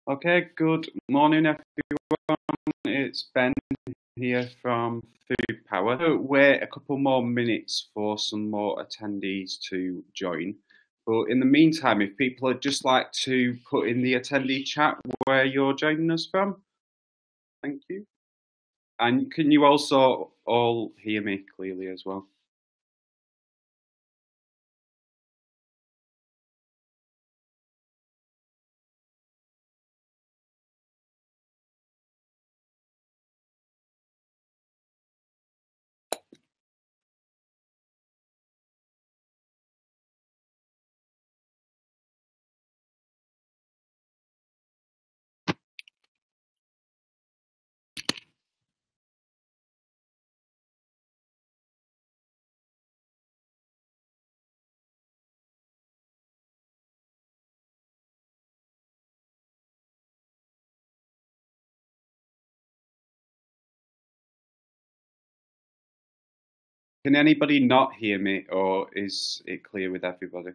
Okay, good morning, everyone. It's Ben here from Food Power. So wait a couple more minutes for some more attendees to join. But in the meantime, if people would just like to put in the attendee chat where you're joining us from, thank you. And can you also all hear me clearly as well? Can anybody not hear me, or is it clear with everybody?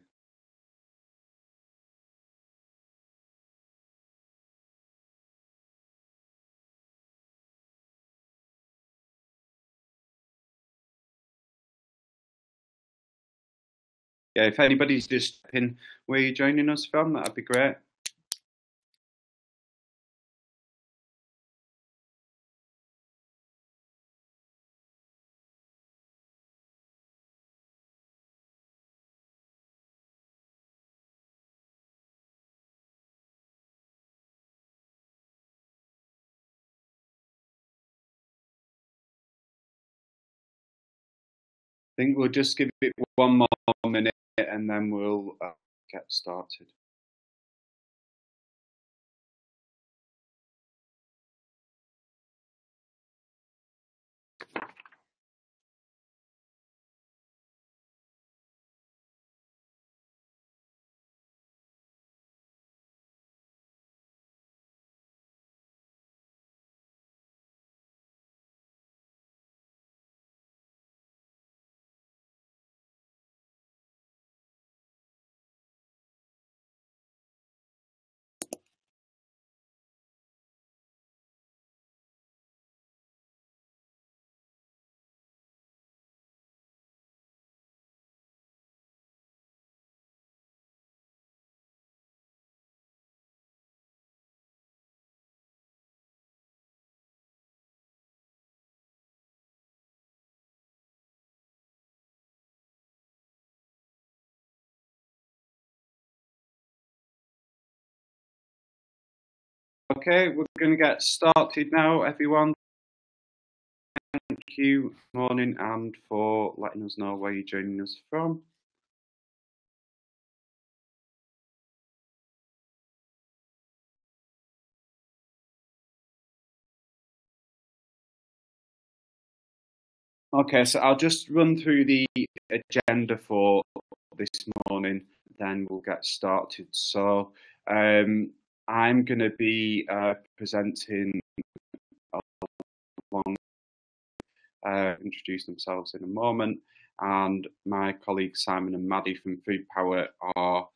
Yeah, if anybody's just in where you're joining us from, that'd be great. I think we'll just give it one more minute and then we'll get started. Okay, we're going to get started now, everyone. Thank you, morning, and for letting us know where you're joining us from. Okay, so I'll just run through the agenda for this morning, then we'll get started. So I'm going to be presenting along, introduce themselves in a moment, and my colleagues Simon and Maddie from Food Power are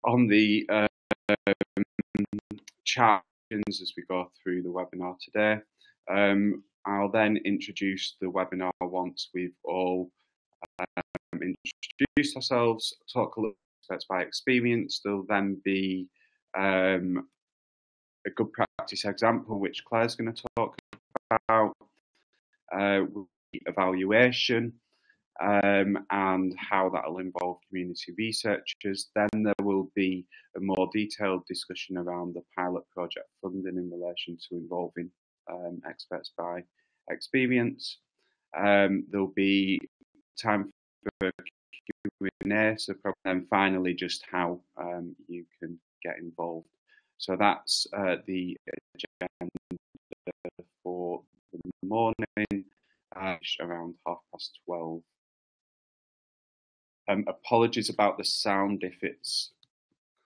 on the chat as we go through the webinar today. I'll then introduce the webinar once we've all introduced ourselves, talk a little bit by experience. There'll then be a good practice example, which Claire's going to talk about, evaluation, and how that will involve community researchers. Then there will be a more detailed discussion around the pilot project funding in relation to involving experts by experience. There'll be time for Q&A, so and finally just how you can get involved. So that's the agenda for the morning, around 12:30. Apologies about the sound if it's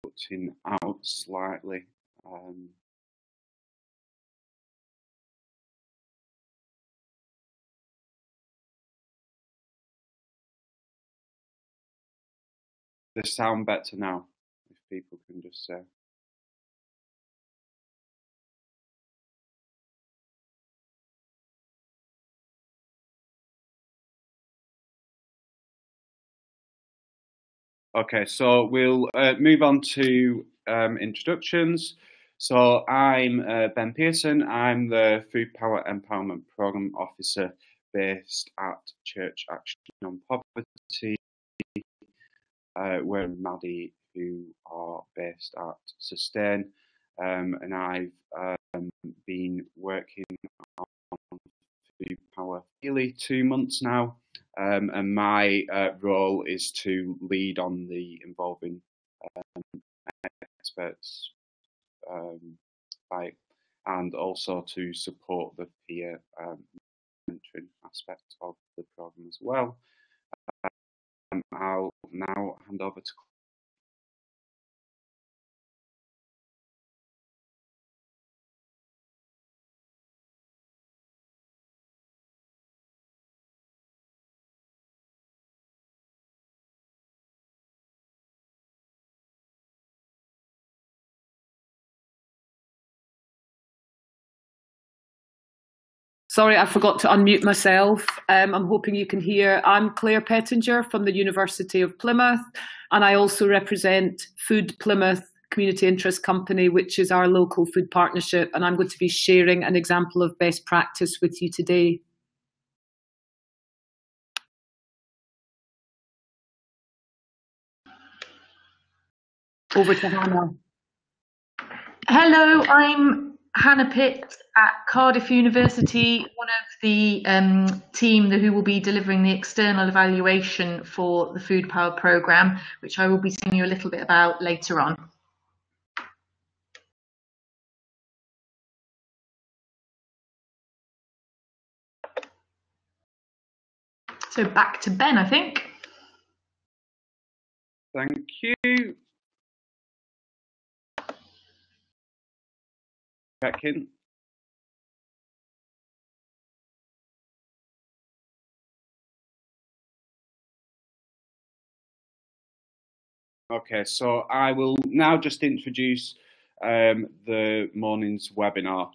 cutting out slightly. The sound better now, if people can just say. Okay, so we'll move on to introductions. So I'm Ben Pearson. I'm the Food Power Empowerment Programme Officer based at Church Action on Poverty. We're Maddie, who are based at Sustain, and I've been working on Food Power nearly 2 months now. And my role is to lead on the involving experts and also to support the peer mentoring aspect of the programme as well. I'll now hand over to Sorry, I forgot to unmute myself. I'm hoping you can hear. I'm Claire Pettinger from the University of Plymouth, and I also represent Food Plymouth Community Interest Company, which is our local food partnership, and I'm going to be sharing an example of best practice with you today. Over to Hannah. Hello, I'm Hannah Pitt at Cardiff University, one of the team who will be delivering the external evaluation for the Food Power programme, which I will be telling you a little bit about later on. So back to Ben, I think. Thank you. Back in. Okay, so I will now just introduce the morning's webinar.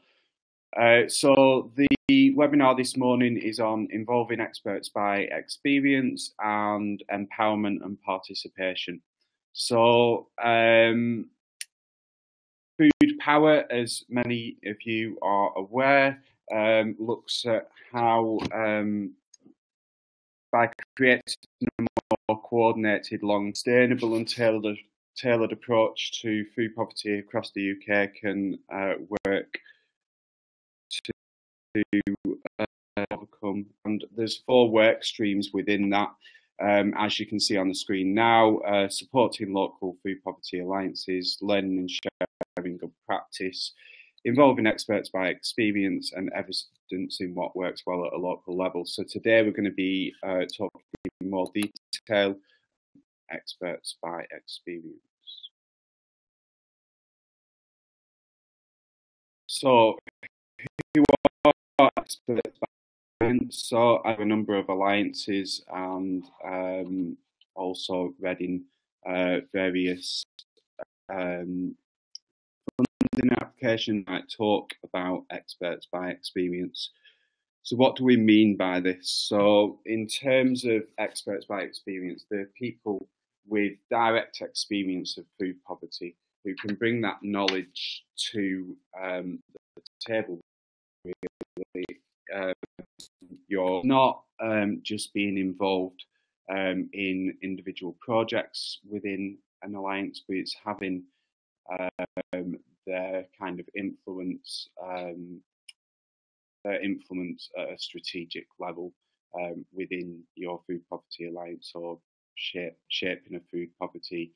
So the webinar this morning is on involving experts by experience and empowerment and participation. So Food Power, as many of you are aware, looks at how by creating a more coordinated, long, sustainable and tailored approach to food poverty across the UK can work to overcome. And there's 4 work streams within that. As you can see on the screen now, supporting local food poverty alliances, learning and sharing good practice, involving experts by experience, and evidencing what works well at a local level. So today we're going to be talking in more detail, experts by experience. So who are experts by experience? So I have a number of alliances and also reading various funding applications that talk about experts by experience. So what do we mean by this? So in terms of experts by experience, they're people with direct experience of food poverty who can bring that knowledge to the table. Really, you're not just being involved in individual projects within an alliance, but it's having their kind of influence at a strategic level within your food poverty alliance or shaping a food poverty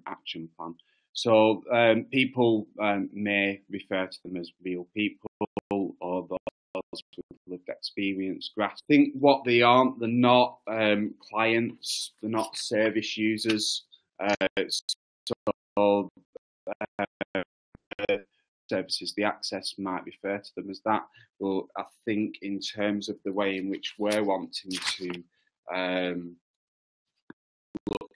action plan. So people may refer to them as real people or those with lived experience. I think what they aren't, they're not clients, they're not service users. So services, the access might refer to them as that. But I think in terms of the way in which we're wanting to look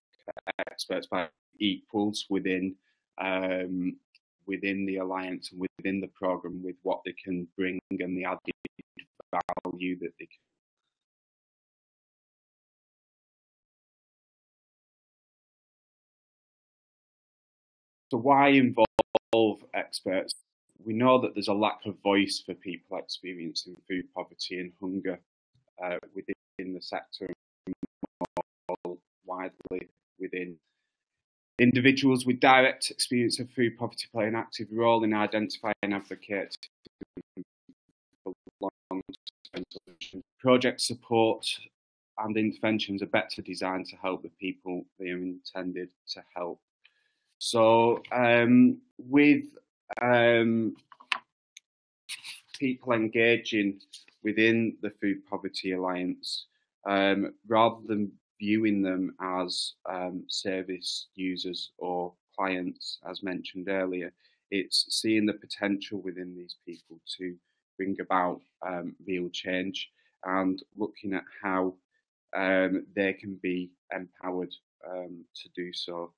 at experts by equals within the alliance and within the programme with what they can bring and the added value that they can. So why involve experts? We know that there's a lack of voice for people experiencing food poverty and hunger within the sector, and widely within individuals with direct experience of food poverty play an active role in identifying and advocating for long-term solutions. Project support and interventions are better designed to help the people they are intended to help. So with people engaging within the Food Poverty Alliance, rather than viewing them as service users or clients, as mentioned earlier, it's seeing the potential within these people to bring about real change and looking at how they can be empowered to do so.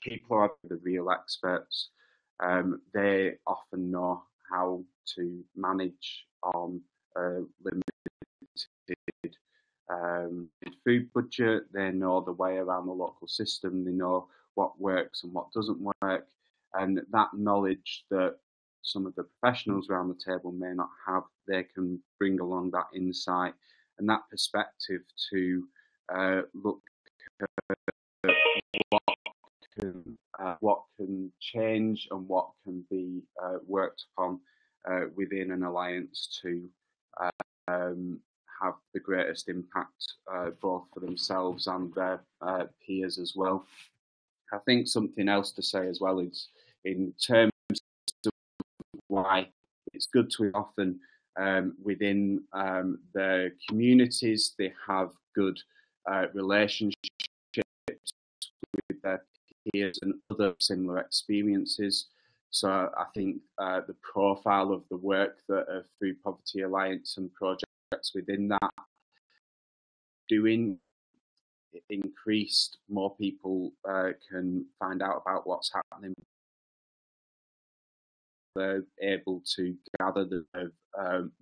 People are the real experts. They often know how to manage on a limited food budget. They know the way around the local system. They know what works and what doesn't work. And that knowledge that some of the professionals around the table may not have, they can bring along that insight and that perspective to look at what can change and what can be worked upon within an alliance to have the greatest impact both for themselves and their peers as well. I think something else to say as well is in terms of why it's good to often within the communities they have good relationships with their peers and other similar experiences. So I think the profile of the work that a Food Poverty Alliance and projects within that doing increased, more people can find out about what's happening. They're able to gather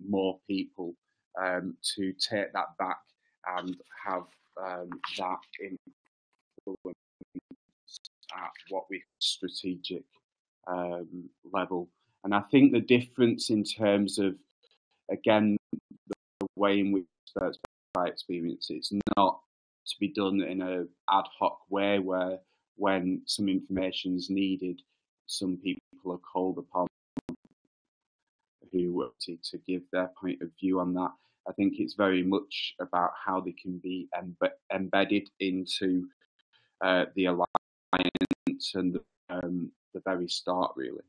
more people to take that back and have that influence at what we strategic level. And I think the difference in terms of, again, the way in which experts by experience, it's not to be done in an ad hoc way where when some information is needed, some people are called upon who wanted to give their point of view on that. I think it's very much about how they can be embedded into the alliance and the very start, really.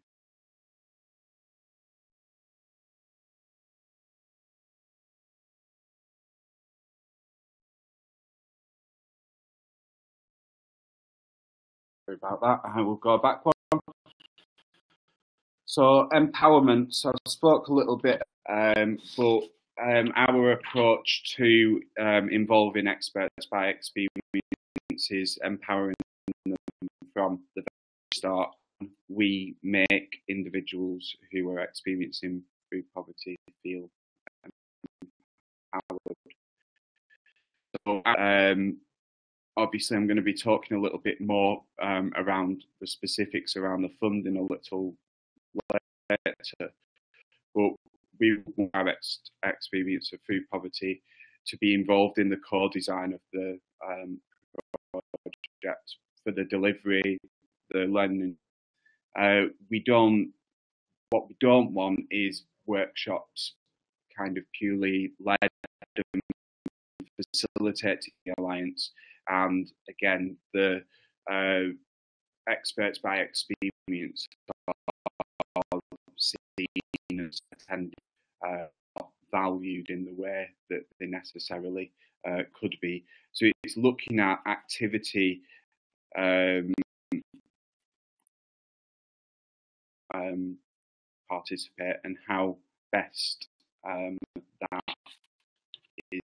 Sorry about that. I will go back one. So empowerment. So I spoke a little bit, but our approach to involving experts by experience is empowering them from the very start. We make individuals who are experiencing food poverty feel empowered. So, obviously, I'm going to be talking a little bit more around the specifics around the funding a little later, but we want our experience of food poverty to be involved in the co-design of the project for the delivery, the learning. What we don't want is workshops kind of purely led and facilitating the alliance. And again, the experts by experience are seen as attending, not valued in the way that they necessarily could be. So it's looking at activity participate and how best that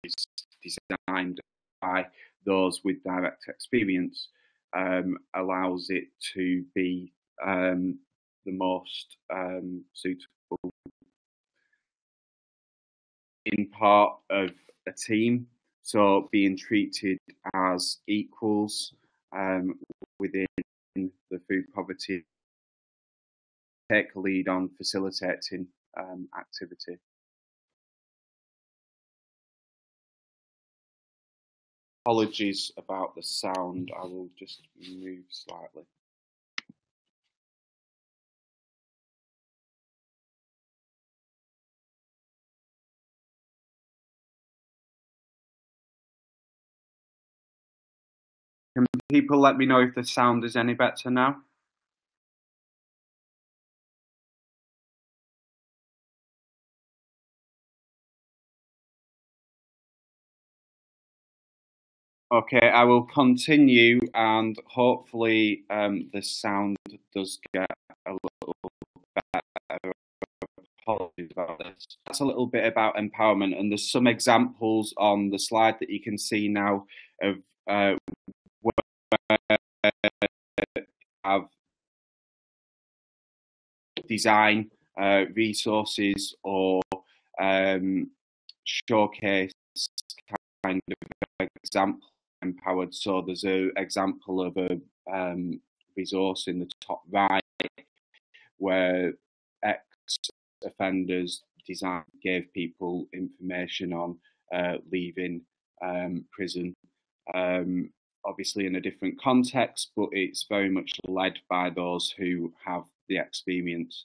is designed by those with direct experience allows it to be the most suitable. In part of a team, so being treated as equals within the food poverty, take a lead on facilitating activity. Apologies about the sound. I will just move slightly. Can people let me know if the sound is any better now? Okay, I will continue, and hopefully the sound does get a little better. Apologies about this. That's a little bit about empowerment, and there's some examples on the slide that you can see now of where have design resources or showcase kind of example empowered. So there's an example of a resource in the top right where ex-offenders design gave people information on leaving prison. Obviously in a different context, but it's very much led by those who have the experience.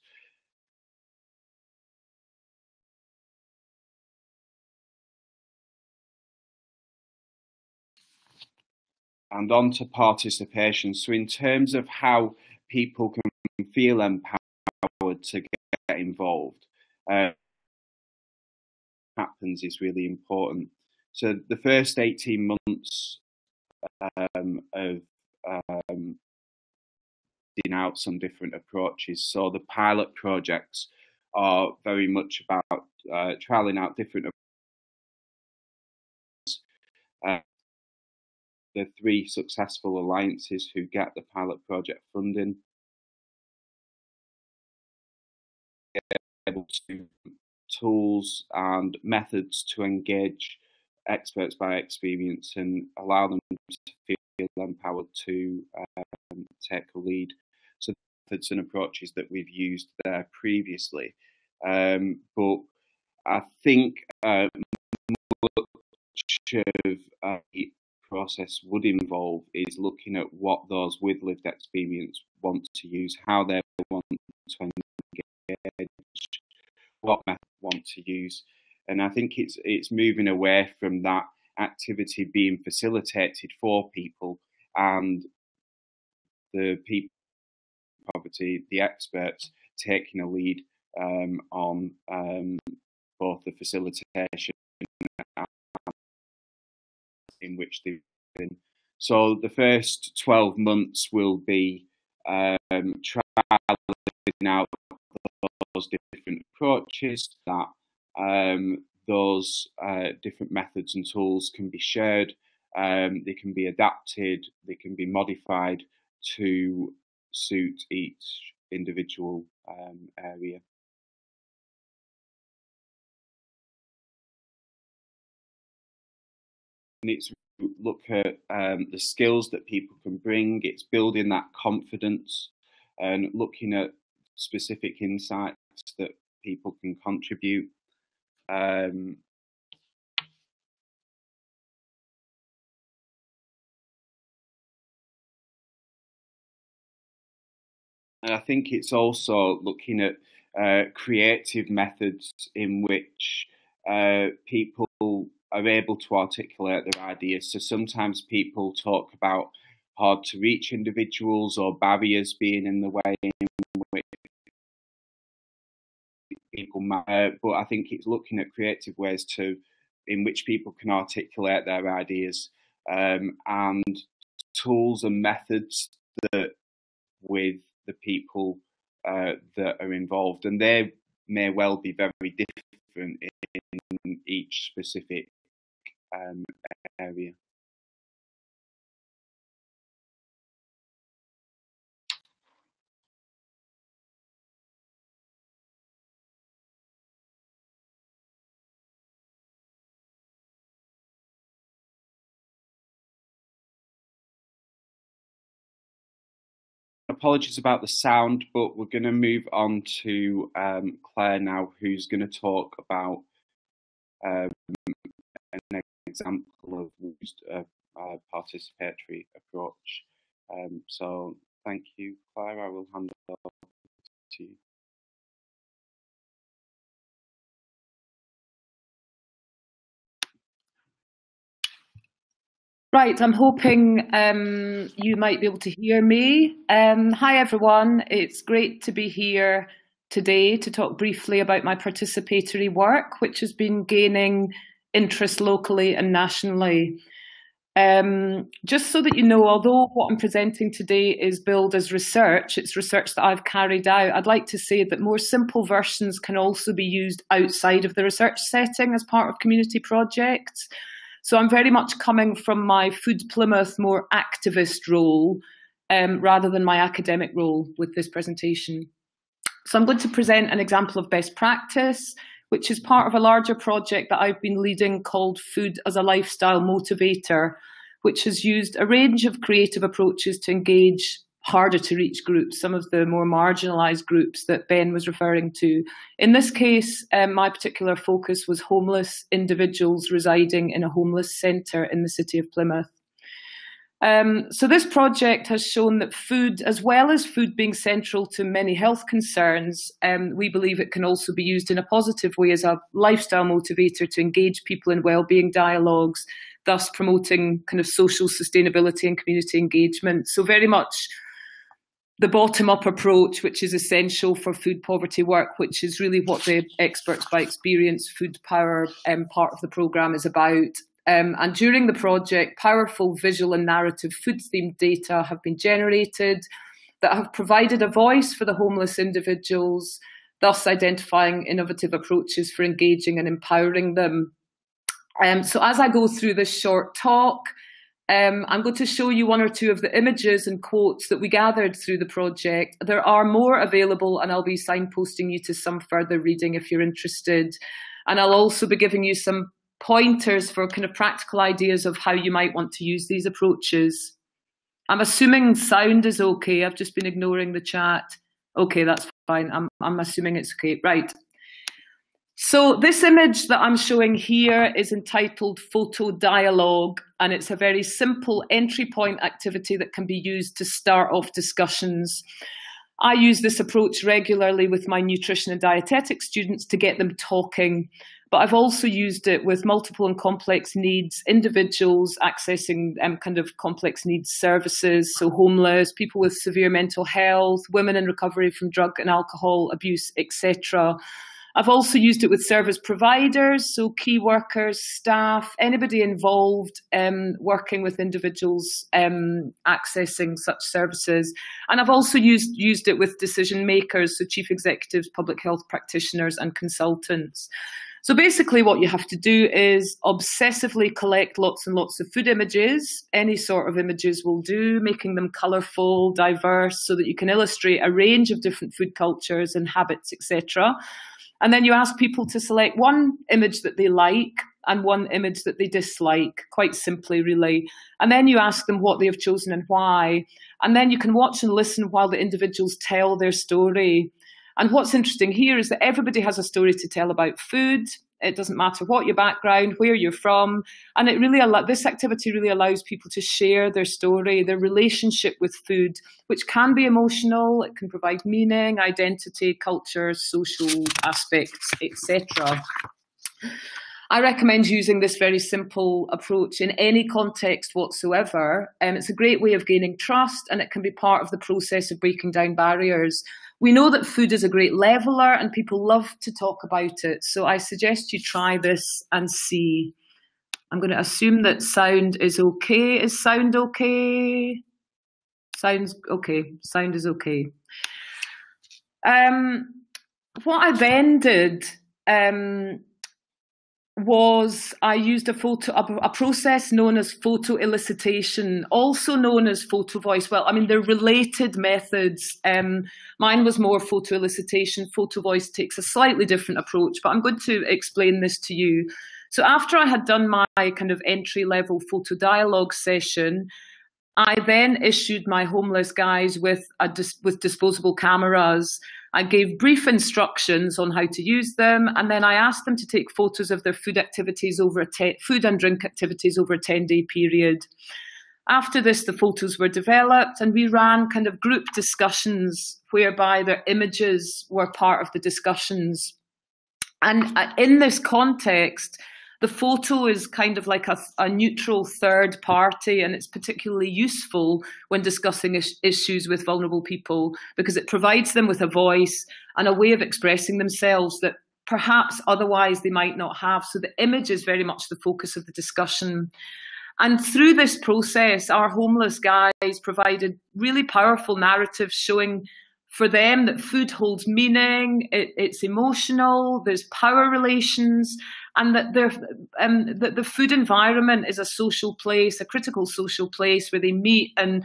And on to participation. So in terms of how people can feel empowered to get involved, happens is really important. So the first 18 months of out some different approaches. So the pilot projects are very much about trialing out different the 3 successful alliances who get the pilot project funding able to tools and methods to engage experts by experience and allow them to feel empowered to take a lead. So methods and approaches that we've used there previously, but I think much of the process would involve is looking at what those with lived experience want to use, how they want to engage, what method they want to use. And I think it's moving away from that activity being facilitated for people and the people poverty, the experts taking a lead on both the facilitation in which they've been. So the first 12 months will be trialing out those different approaches, that those different methods and tools can be shared, they can be adapted, they can be modified to suit each individual area. And it's look at the skills that people can bring, it's building that confidence and looking at specific insights that people can contribute. And I think it's also looking at creative methods in which people are able to articulate their ideas. So sometimes people talk about hard to reach individuals or barriers being in the way in which people might, but I think it's looking at creative ways in which people can articulate their ideas, and tools and methods that with the people that are involved, and they may well be very different in each specific area. apologies about the sound, but we're going to move on to Claire now, who's going to talk about an example of used participatory approach. So thank you, Claire. I will hand it over to you. Right, I'm hoping you might be able to hear me. Hi everyone, it's great to be here today to talk briefly about my participatory work, which has been gaining interest locally and nationally. Just so that you know, although what I'm presenting today is billed as research, it's research that I've carried out, I'd like to say that more simple versions can also be used outside of the research setting as part of community projects. So I'm very much coming from my Food Plymouth more activist role rather than my academic role with this presentation. So I'm going to present an example of best practice, which is part of a larger project that I've been leading called Food as a Lifestyle Motivator, which has used a range of creative approaches to engage harder to reach groups, some of the more marginalised groups that Ben was referring to. In this case, my particular focus was homeless individuals residing in a homeless centre in the city of Plymouth. So this project has shown that food, as well as food being central to many health concerns, we believe it can also be used in a positive way as a lifestyle motivator to engage people in wellbeing dialogues, thus promoting kind of social sustainability and community engagement. So very much the bottom-up approach, which is essential for food poverty work, which is really what the Experts by Experience Food Power part of the programme is about. And during the project, powerful visual and narrative food-themed data have been generated that have provided a voice for the homeless individuals, thus identifying innovative approaches for engaging and empowering them. So as I go through this short talk, I'm going to show you one or two of the images and quotes that we gathered through the project. There are more available, and I'll be signposting you to some further reading if you're interested. And I'll also be giving you some pointers for kind of practical ideas of how you might want to use these approaches. I'm assuming sound is okay. I've just been ignoring the chat. Okay, that's fine. I'm assuming it's okay. Right. So this image that I'm showing here is entitled Photo Dialogue, and it's a very simple entry point activity that can be used to start off discussions. I use this approach regularly with my nutrition and dietetics students to get them talking, but I've also used it with multiple and complex needs individuals accessing kind of complex needs services, so homeless, people with severe mental health, women in recovery from drug and alcohol abuse, etc. I've also used it with service providers, so key workers, staff, anybody involved working with individuals accessing such services. And I've also used it with decision makers, so chief executives, public health practitioners and consultants. So basically what you have to do is obsessively collect lots and lots of food images. Any sort of images will do, making them colourful, diverse, so that you can illustrate a range of different food cultures and habits, etc. And then you ask people to select one image that they like and one image that they dislike, quite simply, really. And then you ask them what they have chosen and why. And then you can watch and listen while the individuals tell their story. And what's interesting here is that everybody has a story to tell about food. It doesn't matter what your background, where you're from. And it really this activity really allows people to share their story, their relationship with food, which can be emotional. It can provide meaning, identity, culture, social aspects, etc. I recommend using this very simple approach in any context whatsoever. It's a great way of gaining trust, and it can be part of the process of breaking down barriers. We know that food is a great leveller and people love to talk about it. So I suggest you try this and see. I'm going to assume that sound is okay. Is sound okay? Sounds okay. Sound is okay. What I then did was I used a process known as photo elicitation, also known as Photovoice. Well, I mean, they're related methods. Mine was more photo elicitation. Photovoice takes a slightly different approach, but I'm going to explain this to you. So after I had done my kind of entry-level photo dialogue session, I then issued my homeless guys with disposable cameras. I gave brief instructions on how to use them, and then I asked them to take photos of their food activities food and drink activities over a 10-day period. After this, the photos were developed, and we ran kind of group discussions whereby their images were part of the discussions. And in this context, the photo is kind of like a neutral third party, and it's particularly useful when discussing issues with vulnerable people because it provides them with a voice and a way of expressing themselves that perhaps otherwise they might not have. So the image is very much the focus of the discussion. And through this process, our homeless guys provided really powerful narratives showing for them that food holds meaning, it's emotional, there's power relations, and that the food environment is a social place, a critical social place where they meet and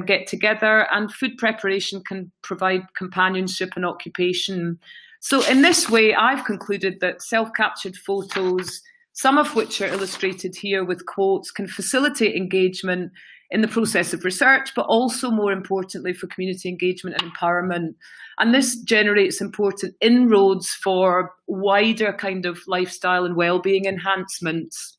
get together, and food preparation can provide companionship and occupation. So in this way, I've concluded that self-captured photos, some of which are illustrated here with quotes, can facilitate engagement in the process of research, but also more importantly for community engagement and empowerment. And this generates important inroads for wider kind of lifestyle and well-being enhancements.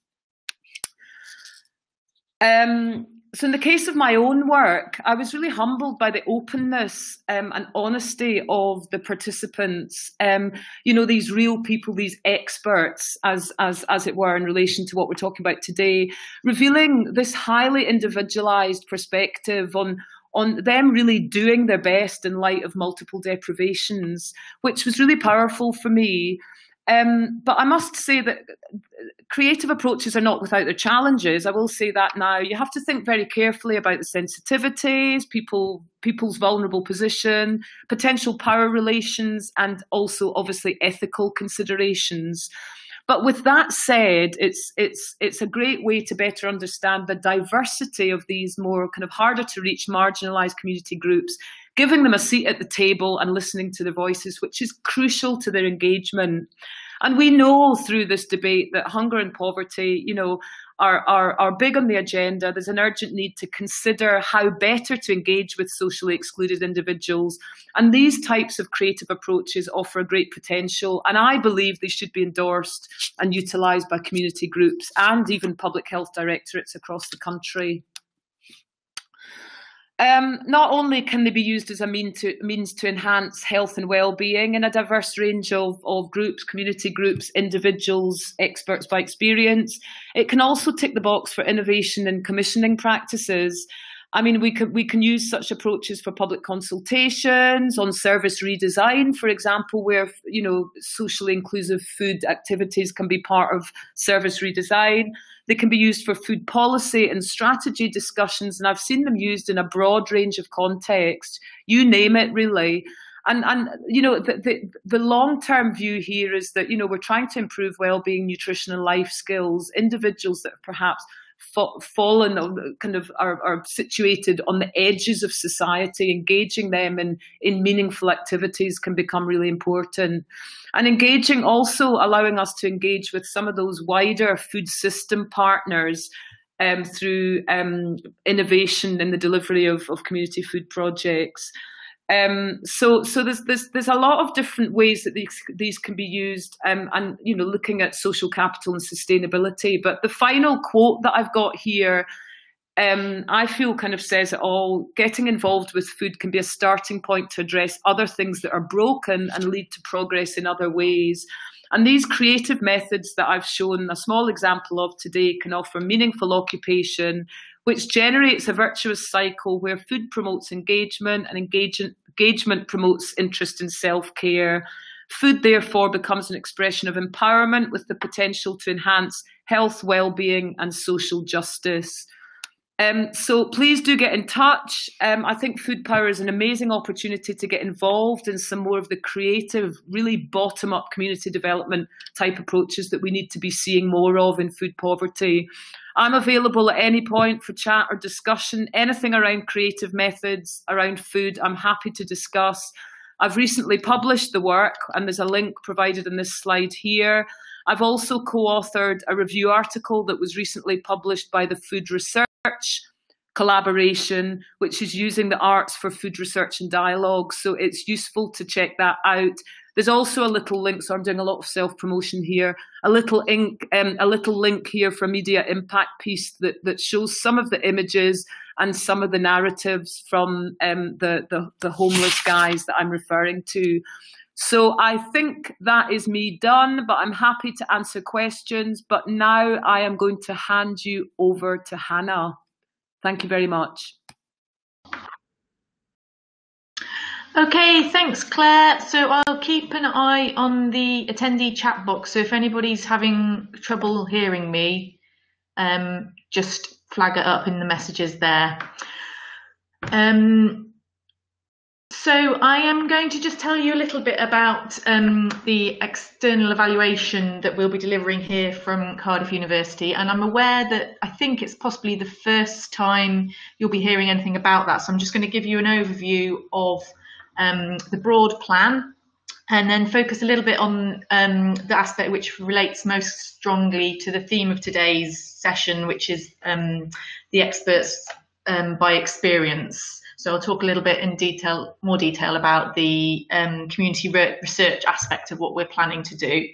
So in the case of my own work, I was really humbled by the openness and honesty of the participants. You know, these real people, these experts, as it were, in relation to what we're talking about today, revealing this highly individualized perspective on them really doing their best in light of multiple deprivations, which was really powerful for me. But I must say that creative approaches are not without their challenges. I will say that now. You have to think very carefully about the sensitivities, people's vulnerable position, potential power relations, and also obviously ethical considerations. But with that said, it's a great way to better understand the diversity of these more kind of harder to reach marginalised community groups, giving them a seat at the table and listening to their voices, which is crucial to their engagement. And we know through this debate that hunger and poverty, you know, are big on the agenda. There's an urgent need to consider how better to engage with socially excluded individuals. And these types of creative approaches offer a great potential. And I believe they should be endorsed and utilised by community groups and even public health directorates across the country. Not only can they be used as a means to enhance health and well-being in a diverse range of groups, community groups, individuals, experts by experience, it can also tick the box for innovation and commissioning practices. I mean, we can use such approaches for public consultations on service redesign, for example, where, you know, socially inclusive food activities can be part of service redesign. They can be used for food policy and strategy discussions, and I've seen them used in a broad range of contexts. You name it, really. And you know, the long-term view here is that, you know, we're trying to improve well-being, nutrition, and life skills. Individuals that have perhaps fallen or kind of are situated on the edges of society, engaging them in meaningful activities can become really important. And engaging, also allowing us to engage with some of those wider food system partners through innovation in the delivery of community food projects. So there's a lot of different ways that these can be used, and you know, looking at social capital and sustainability. But the final quote that I've got here, I feel kind of says it all. Getting involved with food can be a starting point to address other things that are broken and lead to progress in other ways. And these creative methods that I've shown a small example of today can offer meaningful occupation, which generates a virtuous cycle where food promotes engagement and engagement promotes interest in self-care. Food, therefore, becomes an expression of empowerment with the potential to enhance health, well-being, and social justice. So please do get in touch. I think Food Power is an amazing opportunity to get involved in some more of the creative, really bottom-up community development type approaches that we need to be seeing more of in food poverty. I'm available at any point for chat or discussion, anything around creative methods, around food, I'm happy to discuss. I've recently published the work, and there's a link provided in this slide here. I've also co-authored a review article that was recently published by the Food Research collaboration, which is using the arts for food research and dialogue. So it's useful to check that out. There's also a little link, so I'm doing a lot of self-promotion here, a little link here for a media impact piece that shows some of the images and some of the narratives from the homeless guys that I'm referring to. So I think that is me done, but I'm happy to answer questions. But now I am going to hand you over to Hannah. Thank you very much. Okay, thanks, Claire. So I'll keep an eye on the attendee chat box. So if anybody's having trouble hearing me, just flag it up in the messages there. So I am going to just tell you a little bit about the external evaluation that we'll be delivering here from Cardiff University. And I'm aware that I think it's possibly the first time you'll be hearing anything about that. So I'm just going to give you an overview of the broad plan, and then focus a little bit on the aspect which relates most strongly to the theme of today's session, which is the experts by experience. So I'll talk a little bit in more detail about the community research aspect of what we're planning to do.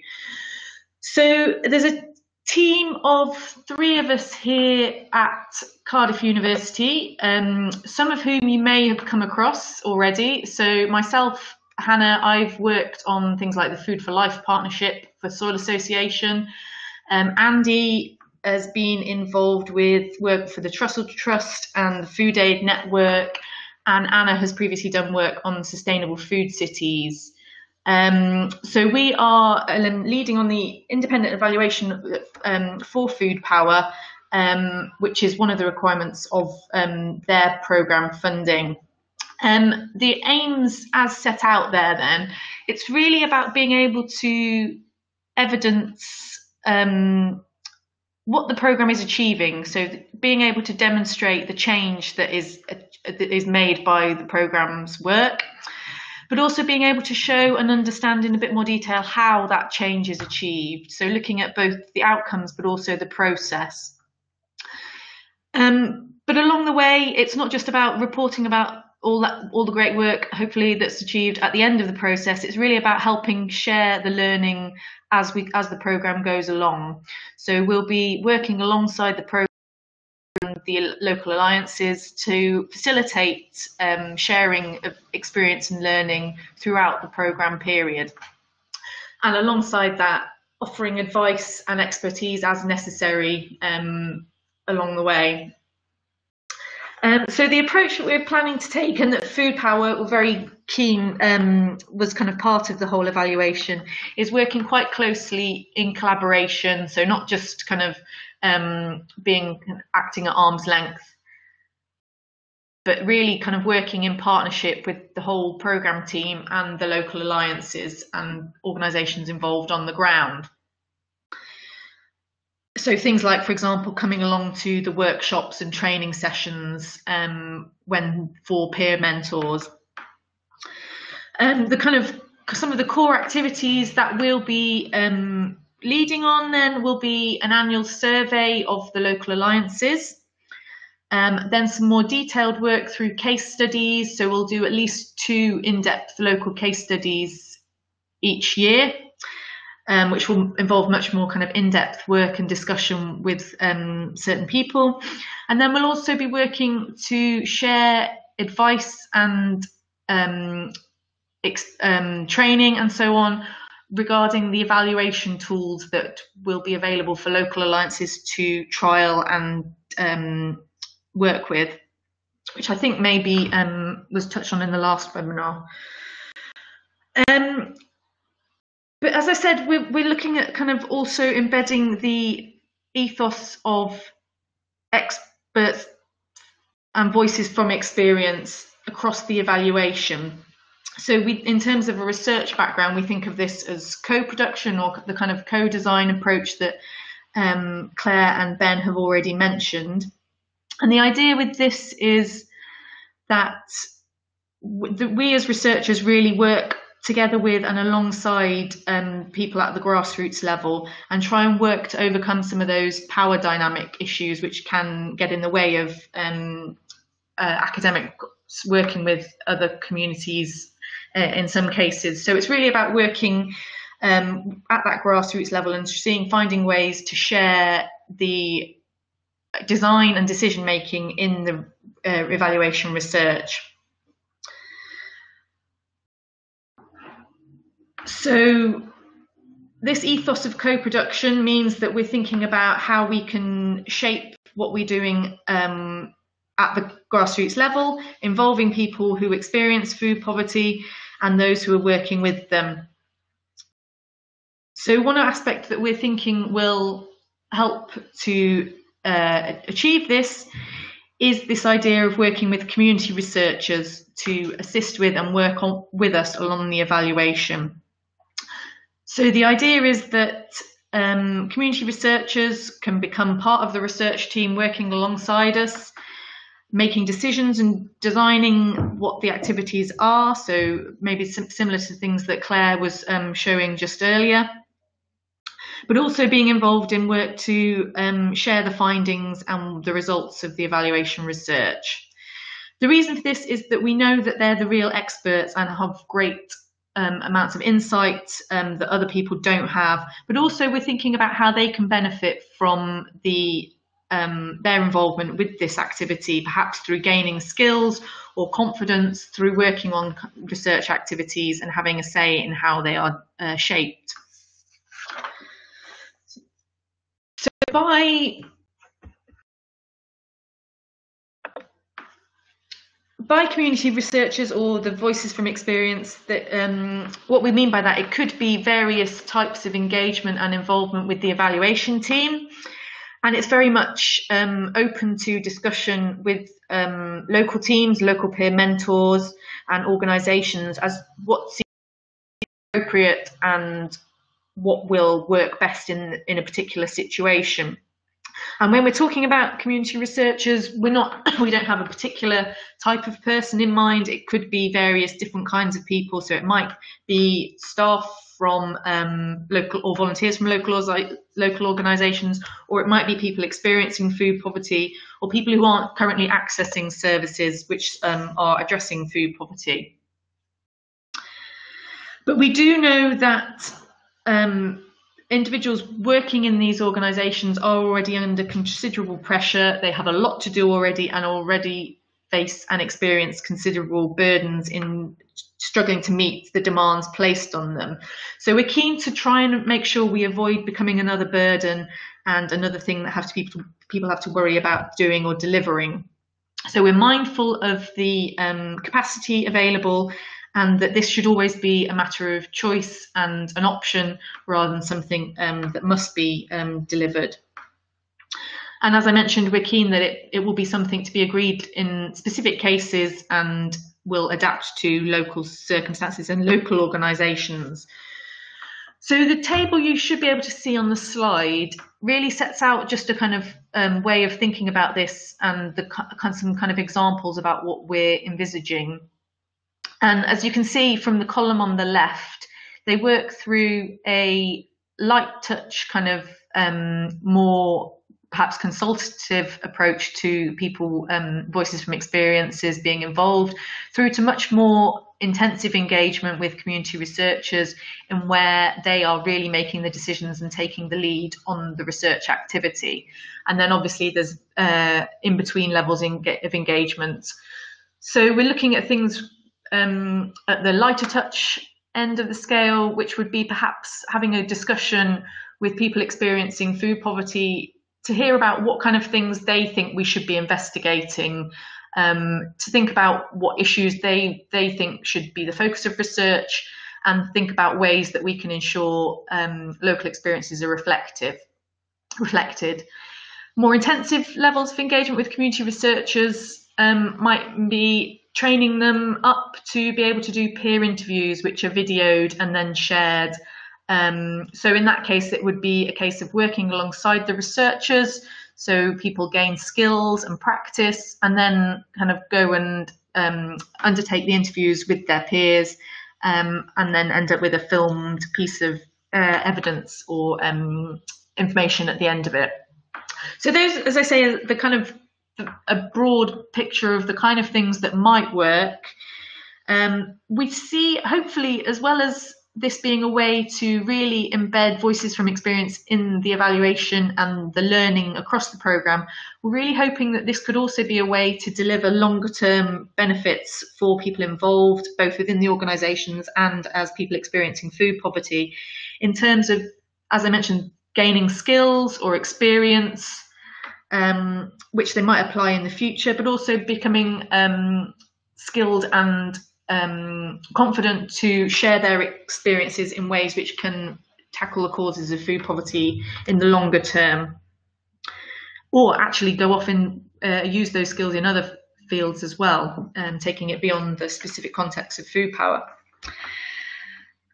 So there's a team of 3 of us here at Cardiff University, some of whom you may have come across already. So myself, Hannah, I've worked on things like the Food for Life Partnership for Soil Association. Andy has been involved with work for the Trussell Trust and the Food Aid Network, and Anna has previously done work on sustainable food cities. So we are leading on the independent evaluation for Food Power, which is one of the requirements of their programme funding. The aims as set out there then, it's really about being able to evidence what the programme is achieving, so being able to demonstrate the change that is made by the programme's work, but also being able to show and understand in a bit more detail how that change is achieved. So looking at both the outcomes, but also the process. But along the way, it's not just about reporting about all the great work, hopefully, that's achieved at the end of the process. It's really about helping share the learning as the programme goes along. So we'll be working alongside the programme and the local alliances to facilitate sharing of experience and learning throughout the programme period. And alongside that, offering advice and expertise as necessary along the way. So the approach that we're planning to take, and that Food Power were very keen, was kind of part of the whole evaluation, is working quite closely in collaboration. So not just kind of acting at arm's length, but really kind of working in partnership with the whole programme team and the local alliances and organisations involved on the ground. So things like, for example, coming along to the workshops and training sessions for peer mentors. Some of the core activities that we'll be leading on then will be an annual survey of the local alliances, then some more detailed work through case studies. So we'll do at least 2 in-depth local case studies each year, which will involve much more kind of in-depth work and discussion with certain people. And then we'll also be working to share advice and training and so on regarding the evaluation tools that will be available for local alliances to trial and work with, which I think maybe was touched on in the last webinar. But as I said, we're looking at kind of also embedding the ethos of experts and voices from experience across the evaluation. So in terms of a research background, we think of this as co-production, or the kind of co-design approach that Claire and Ben have already mentioned. And the idea with this is that we as researchers really work together with and alongside people at the grassroots level, and try and work to overcome some of those power dynamic issues which can get in the way of academics working with other communities in some cases. So it's really about working at that grassroots level and finding ways to share the design and decision making in the evaluation research. So this ethos of co-production means that we're thinking about how we can shape what we're doing at the grassroots level, involving people who experience food poverty and those who are working with them. So one aspect that we're thinking will help to achieve this is this idea of working with community researchers to assist with and work with us along the evaluation. So the idea is that community researchers can become part of the research team working alongside us, making decisions and designing what the activities are. So maybe similar to things that Claire was showing just earlier, but also being involved in work to share the findings and the results of the evaluation research. The reason for this is that we know that they're the real experts and have great amounts of insight that other people don't have, but also we're thinking about how they can benefit from their involvement with this activity, perhaps through gaining skills or confidence through working on research activities and having a say in how they are shaped. So by community researchers or the voices from experience, that what we mean by that, it could be various types of engagement and involvement with the evaluation team, and it's very much open to discussion with local teams, local peer mentors and organisations as what's appropriate and what will work best in a particular situation. And when we're talking about community researchers, we don't have a particular type of person in mind. It could be various different kinds of people. So it might be staff from local or volunteers from local organisations, or it might be people experiencing food poverty, or people who aren't currently accessing services which are addressing food poverty. But we do know that individuals working in these organisations are already under considerable pressure. They have a lot to do already and already face and experience considerable burdens in struggling to meet the demands placed on them. So we're keen to try and make sure we avoid becoming another burden and another thing that people have to worry about doing or delivering. So we're mindful of the capacity available, and that this should always be a matter of choice and an option rather than something that must be delivered. And as I mentioned, we're keen that it will be something to be agreed in specific cases and will adapt to local circumstances and local organisations. So the table you should be able to see on the slide really sets out just a kind of way of thinking about this and some kind of examples about what we're envisaging. And as you can see from the column on the left, they work through a light touch kind of more perhaps consultative approach to people, voices from experiences being involved, through to much more intensive engagement with community researchers and where they are really making the decisions and taking the lead on the research activity. And then obviously there's in between levels of engagement. So we're looking at things at the lighter touch end of the scale, which would be perhaps having a discussion with people experiencing food poverty to hear about what kind of things they think we should be investigating, to think about what issues they think should be the focus of research, and think about ways that we can ensure local experiences are reflected. More intensive levels of engagement with community researchers might be training them up to be able to do peer interviews, which are videoed and then shared. So in that case, it would be a case of working alongside the researchers, so people gain skills and practice, and then kind of go and undertake the interviews with their peers and then end up with a filmed piece of evidence or information at the end of it. So those, as I say, are the kind of a broad picture of the kind of things that might work. We see, hopefully, as well as this being a way to really embed voices from experience in the evaluation and the learning across the programme, we're really hoping that this could also be a way to deliver longer term benefits for people involved, both within the organisations and as people experiencing food poverty, in terms of, as I mentioned, gaining skills or experience, which they might apply in the future, but also becoming skilled and confident to share their experiences in ways which can tackle the causes of food poverty in the longer term, or actually go off and use those skills in other fields as well, taking it beyond the specific context of food power.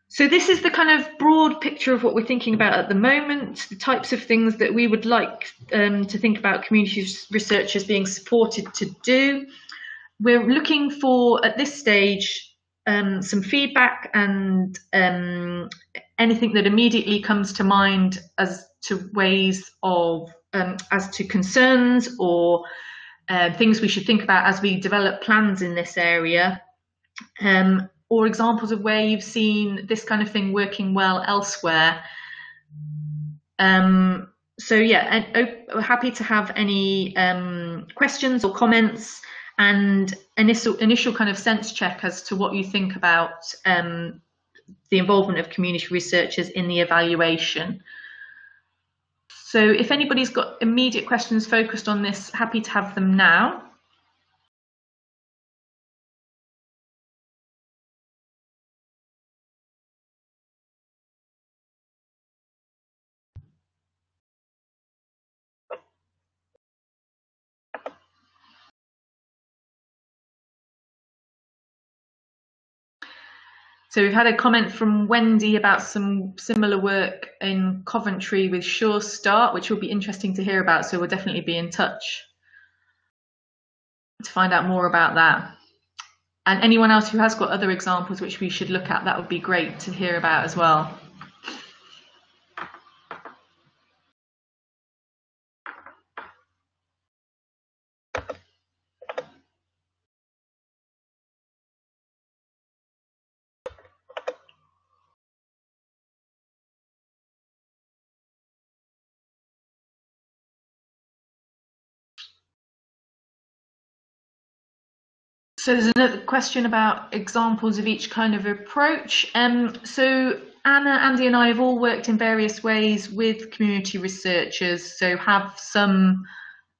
So this is the kind of broad picture of what we're thinking about at the moment, the types of things that we would like to think about community researchers being supported to do. We're looking for, at this stage, some feedback and anything that immediately comes to mind as to ways of, as to concerns or things we should think about as we develop plans in this area, or examples of where you've seen this kind of thing working well elsewhere. So yeah, we're happy to have any questions or comments and initial kind of sense check as to what you think about the involvement of community researchers in the evaluation. So if anybody's got immediate questions focused on this, happy to have them now. So we've had a comment from Wendy about some similar work in Coventry with Sure Start, which will be interesting to hear about. So we'll definitely be in touch to find out more about that. And anyone else who has got other examples which we should look at, that would be great to hear about as well. So there's another question about examples of each kind of approach. So Anna, Andy and I have all worked in various ways with community researchers, so have some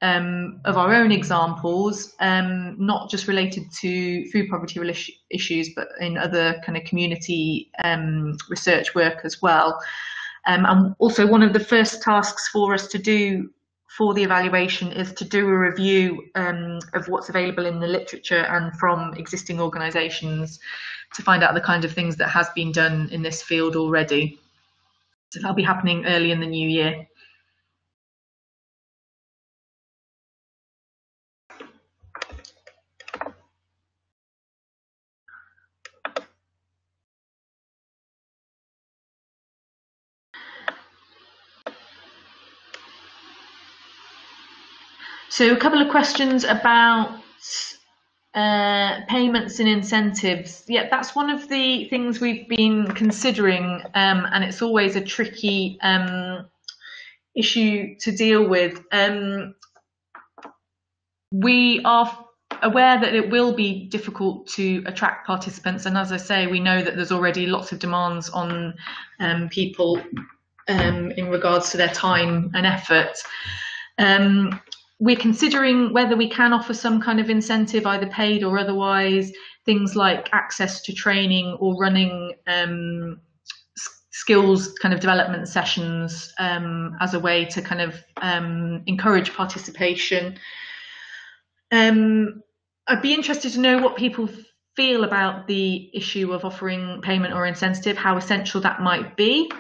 of our own examples, not just related to food poverty issues, but in other kind of community research work as well. And also one of the first tasks for us to do for the evaluation is to do a review of what's available in the literature and from existing organisations to find out the kind of things that has been done in this field already. So that'll be happening early in the new year. So a couple of questions about payments and incentives. Yeah, that's one of the things we've been considering, and it's always a tricky issue to deal with. We are aware that it will be difficult to attract participants, and as I say, we know that there's already lots of demands on people in regards to their time and effort. We're considering whether we can offer some kind of incentive, either paid or otherwise, things like access to training or running skills kind of development sessions as a way to kind of encourage participation. I'd be interested to know what people feel about the issue of offering payment or incentive, how essential that might be.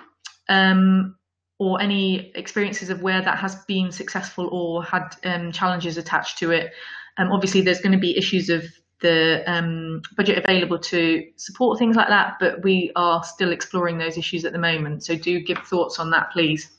Or any experiences of where that has been successful or had challenges attached to it. Obviously, there's going to be issues of the budget available to support things like that, but we are still exploring those issues at the moment. So do give thoughts on that, please.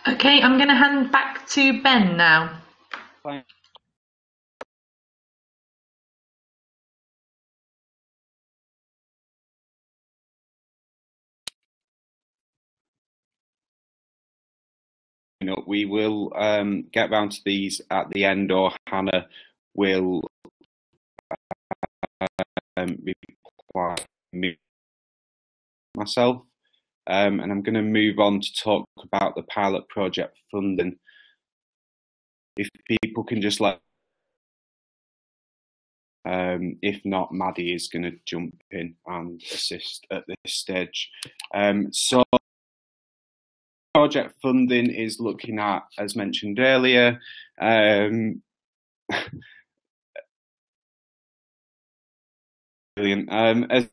Okay, I'm going to hand back to Ben now. Fine. We will get round to these at the end, or Hannah will require me myself. And I'm going to move on to talk about the pilot project funding. If people can just let, if not, Maddie is going to jump in and assist at this stage. So project funding is looking at, as mentioned earlier, brilliant.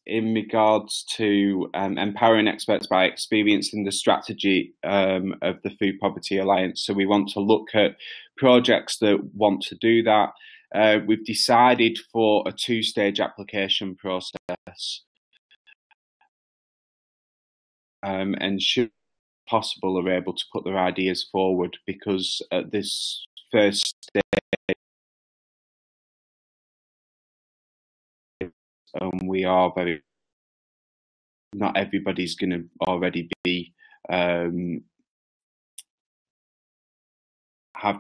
In regards to empowering experts by experiencing the strategy of the Food Poverty Alliance. So we want to look at projects that want to do that. We've decided for a two-stage application process, and should possible are able to put their ideas forward, because at this first stage we are very, not everybody's going to already be have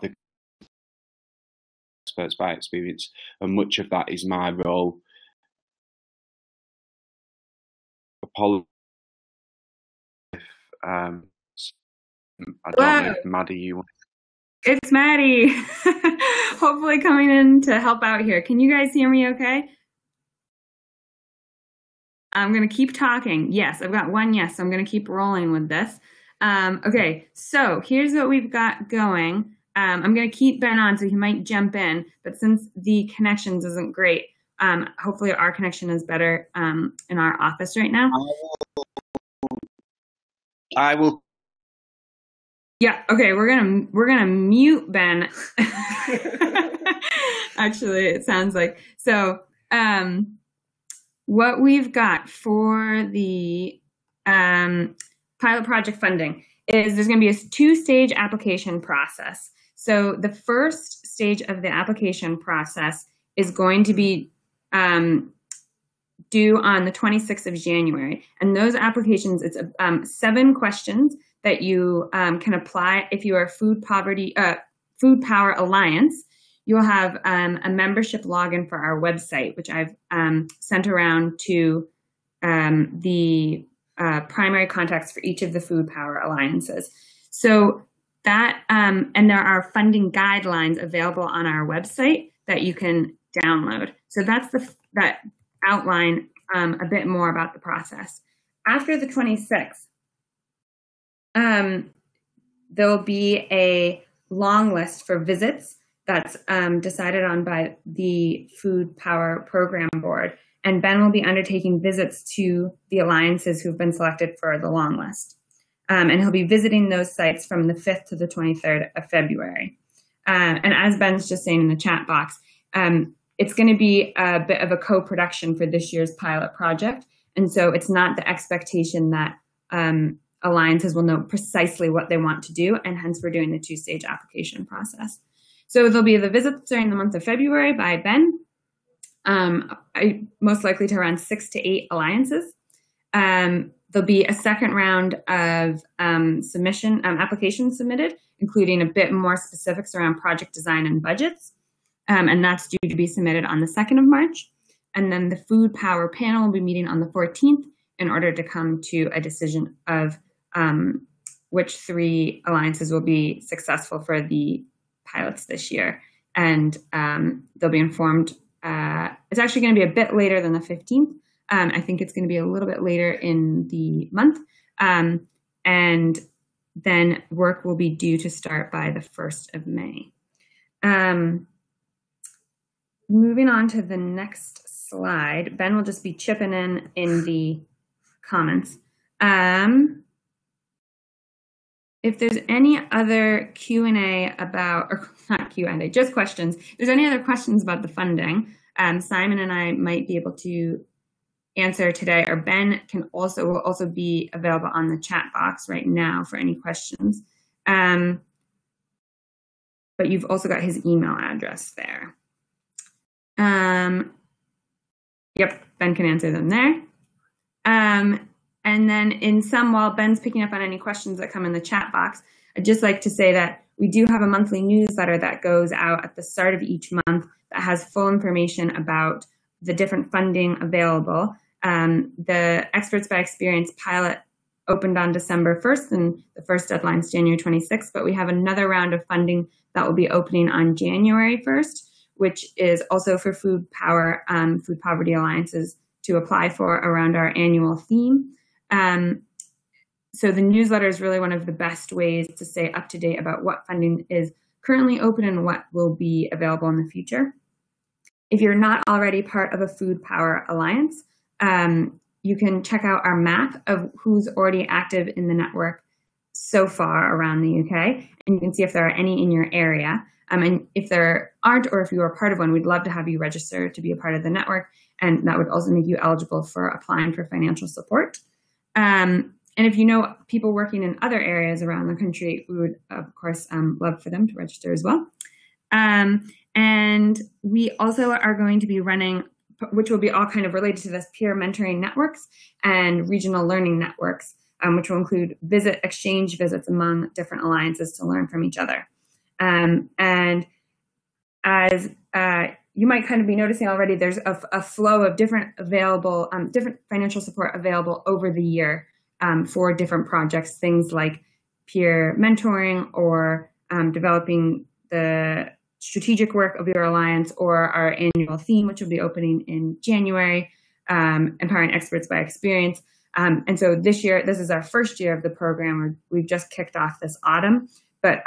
the experts by experience, and much of that is my role. Apologies if I don't know if Maddie, you want. It's Maddie. Hopefully coming in to help out here. Can you guys hear me okay? I'm going to keep talking. Yes, I've got one yes, so I'm going to keep rolling with this. Okay, so here's what we've got going. I'm going to keep Ben on, so he might jump in, but since the connections isn't great, hopefully our connection is better in our office right now. I will. Yeah, okay, we're gonna mute Ben. Actually, it sounds like. So what we've got for the pilot project funding is there's gonna be a two-stage application process. So the first stage of the application process is going to be due on the 26th of January. And those applications, it's 7 questions that you can apply. If you are Food Power Alliance, you'll have a membership login for our website, which I've sent around to the primary contacts for each of the Food Power Alliances. So that, and there are funding guidelines available on our website that you can download. So that's that outline a bit more about the process. After the 26th, there'll be a long list for visits that's decided on by the Food Power Program Board. And Ben will be undertaking visits to the alliances who've been selected for the long list. And he'll be visiting those sites from the 5th to the 23rd of February. And as Ben's just saying in the chat box, it's going to be a bit of a co-production for this year's pilot project. And so it's not the expectation that alliances will know precisely what they want to do, and hence we're doing the two-stage application process. So there'll be the visits during the month of February by Ben, most likely to around 6 to 8 alliances. there'll be a second round of applications submitted, including a bit more specifics around project design and budgets. And that's due to be submitted on the 2nd of March. And then the Food Power panel will be meeting on the 14th in order to come to a decision of which 3 alliances will be successful for the pilots this year. And they'll be informed. It's actually going to be a bit later than the 15th. I think it's going to be a little bit later in the month. And then work will be due to start by the 1st of May. Moving on to the next slide, Ben will just be chipping in the comments. If there's any other Q&A about, or not Q&A, just questions, if there's any other questions about the funding, Simon and I might be able to answer today, or Ben will also be available on the chat box right now for any questions. But you've also got his email address there. Yep, Ben can answer them there. And then while Ben's picking up on any questions that come in the chat box, I'd just like to say that we do have a monthly newsletter that goes out at the start of each month that has full information about the different funding available. The Experts by Experience pilot opened on December 1st, and the first deadline is January 26th, but we have another round of funding that will be opening on January 1st, which is also for food poverty alliances to apply for around our annual theme. So the newsletter is really one of the best ways to stay up to date about what funding is currently open and what will be available in the future. If you're not already part of a Food Power Alliance, you can check out our map of who's already active in the network so far around the UK, and you can see if there are any in your area. And if there aren't, or if you are part of one, we'd love to have you register to be a part of the network, and that would also make you eligible for applying for financial support. And if you know people working in other areas around the country, we would, of course, love for them to register as well. And we also are going to be running, which will be all kind of related to this, peer mentoring networks and regional learning networks, which will include exchange visits among different alliances to learn from each other. And as you might kind of be noticing already, there's a flow of different financial support available over the year for different projects, things like peer mentoring or developing the strategic work of your alliance, or our annual theme, which will be opening in January, Empowering Experts by Experience. And so this year, this is our first year of the program. We've just kicked off this autumn, but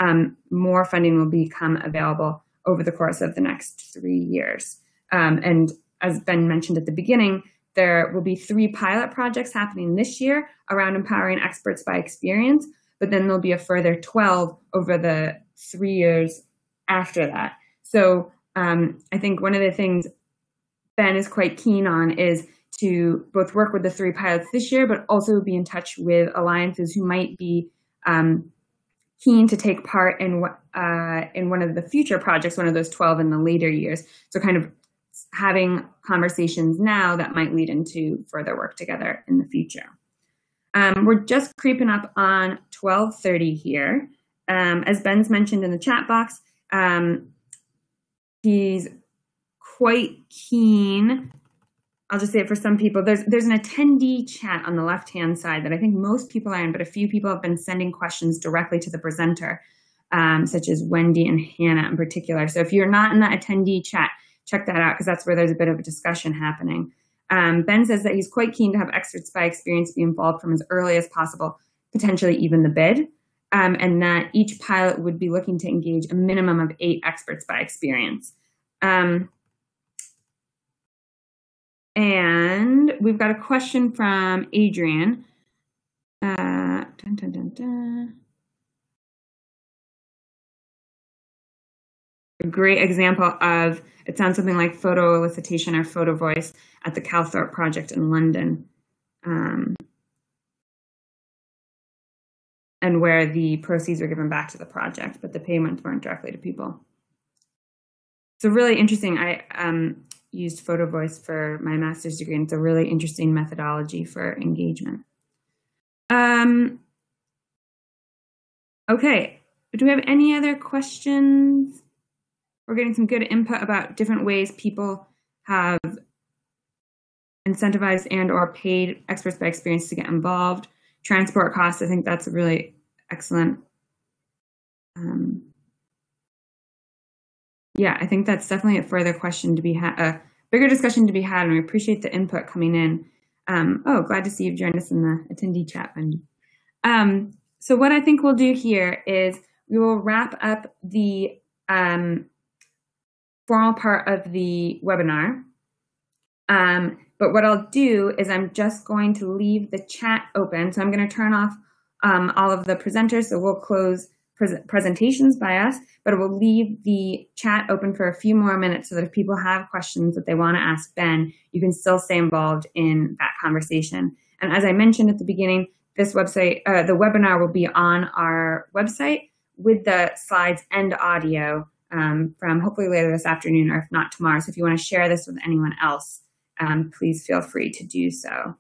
more funding will become available over the course of the next 3 years. And as Ben mentioned at the beginning, there will be 3 pilot projects happening this year around empowering experts by experience, but then there'll be a further 12 over the 3 years after that. So I think one of the things Ben is quite keen on is to both work with the 3 pilots this year, but also be in touch with alliances who might be keen to take part in one of the future projects, one of those 12 in the later years. So kind of having conversations now that might lead into further work together in the future. We're just creeping up on 12:30 here. As Ben's mentioned in the chat box, he's quite keen. I'll just say it for some people. There's an attendee chat on the left-hand side that I think most people are in, but a few people have been sending questions directly to the presenter, such as Wendy and Hannah in particular. So if you're not in that attendee chat, check that out, because that's where there's a bit of a discussion happening. Ben says that he's quite keen to have experts by experience be involved from as early as possible, potentially even the bid, and that each pilot would be looking to engage a minimum of 8 experts by experience. And we've got a question from Adrian. A great example of, it sounds something like photo elicitation or Photovoice at the Calthorpe project in London, and where the proceeds were given back to the project, but the payments weren't directly to people. So really interesting. I used Photovoice for my master's degree, and it's a really interesting methodology for engagement. Okay, do we have any other questions? We're getting some good input about different ways people have incentivized and or paid experts by experience to get involved. Transport costs, I think that's really excellent. Yeah, I think that's definitely a further question to be had, a bigger discussion to be had, and we appreciate the input coming in. Oh, glad to see you've joined us in the attendee chat, Wendy. So what I think we'll do here is we will wrap up the formal part of the webinar. But what I'll do is I'm just going to leave the chat open. So I'm going to turn off all of the presenters. So we'll close presentations by us, but we'll leave the chat open for a few more minutes so that if people have questions that they want to ask Ben, you can still stay involved in that conversation. And as I mentioned at the beginning, this website, the webinar will be on our website with the slides and audio from hopefully later this afternoon, or if not tomorrow. So if you want to share this with anyone else, please feel free to do so.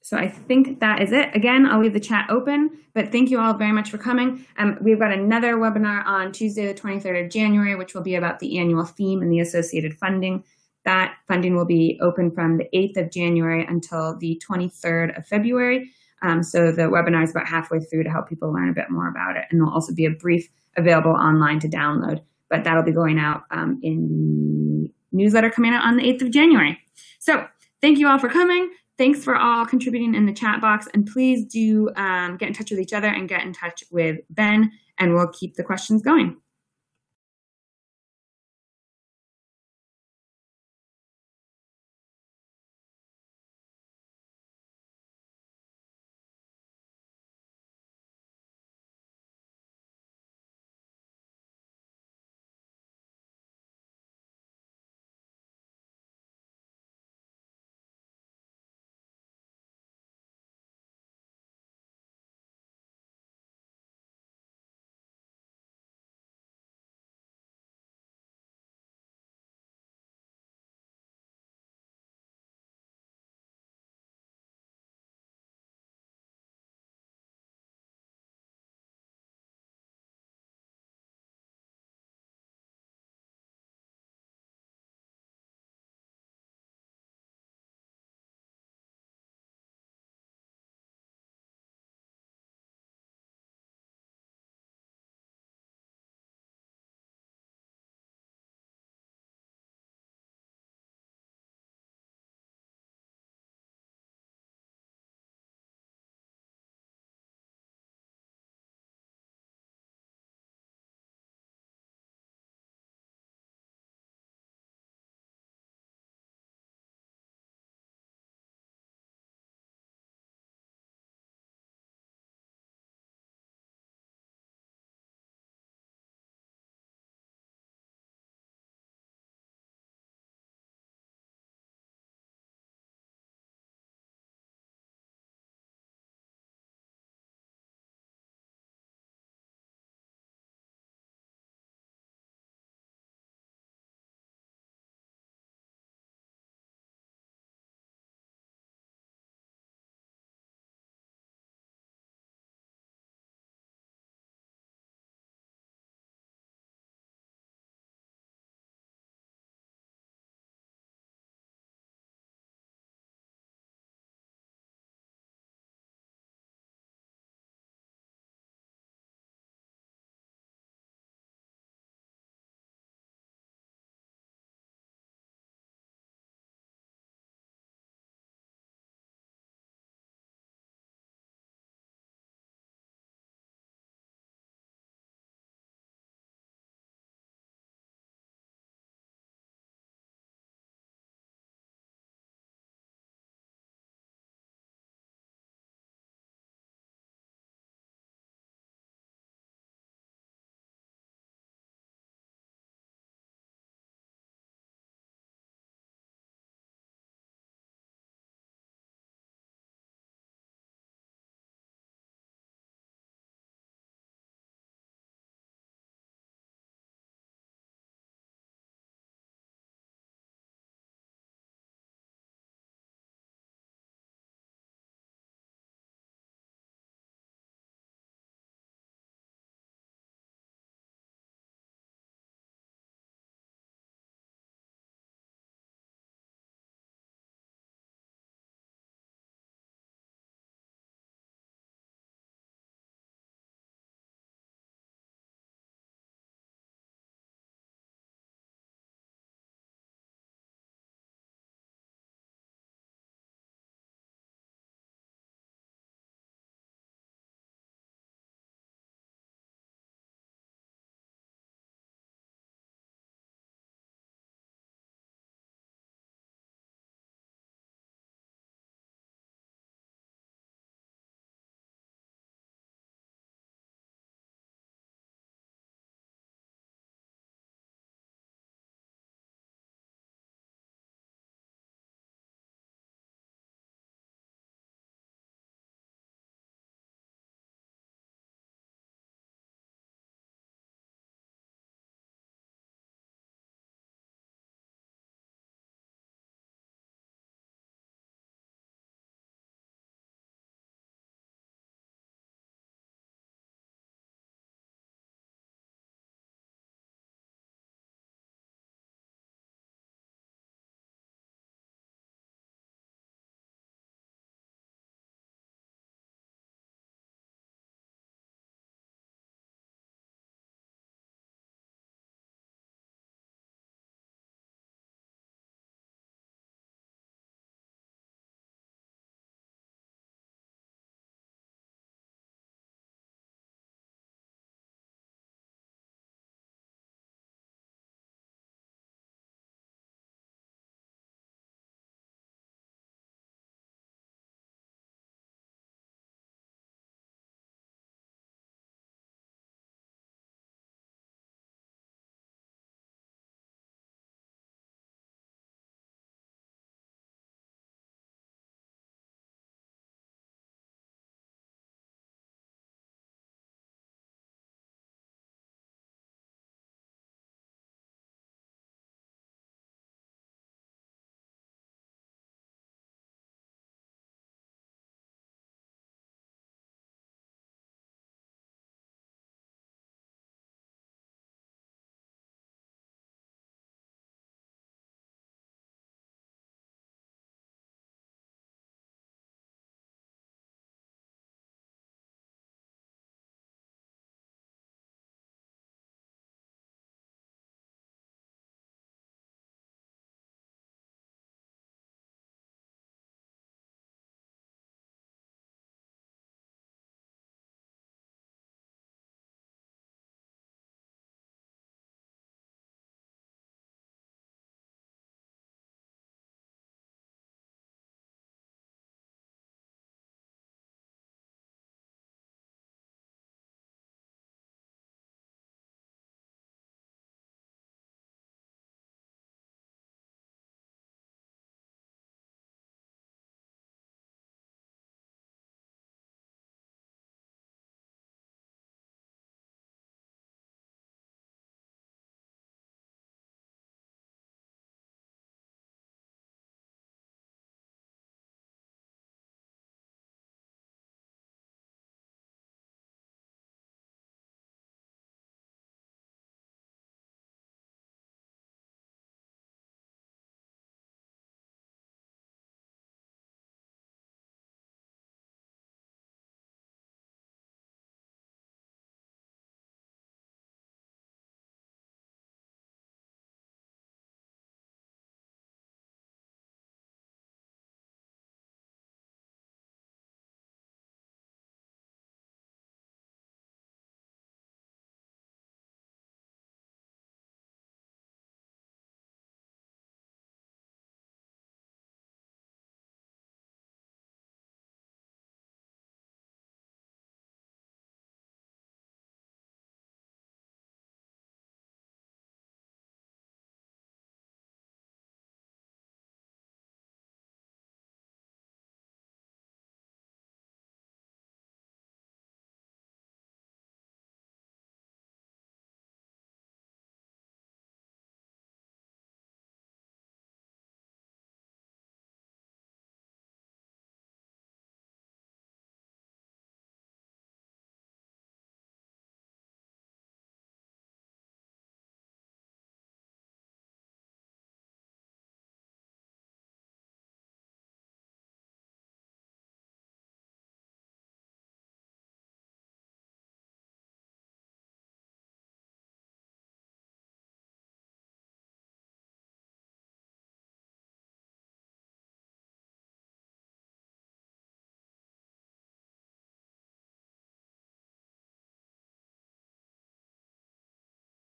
So I think that is it. Again, I'll leave the chat open, but thank you all very much for coming. We've got another webinar on Tuesday, the 23rd of January, which will be about the annual theme and the associated funding. That funding will be open from the 8th of January until the 23rd of February. So the webinar is about halfway through to help people learn a bit more about it. And there'll also be a brief available online to download, but that'll be going out in the newsletter coming out on the 8th of January. So thank you all for coming. Thanks for all contributing in the chat box. And please do get in touch with each other and get in touch with Ben, and we'll keep the questions going.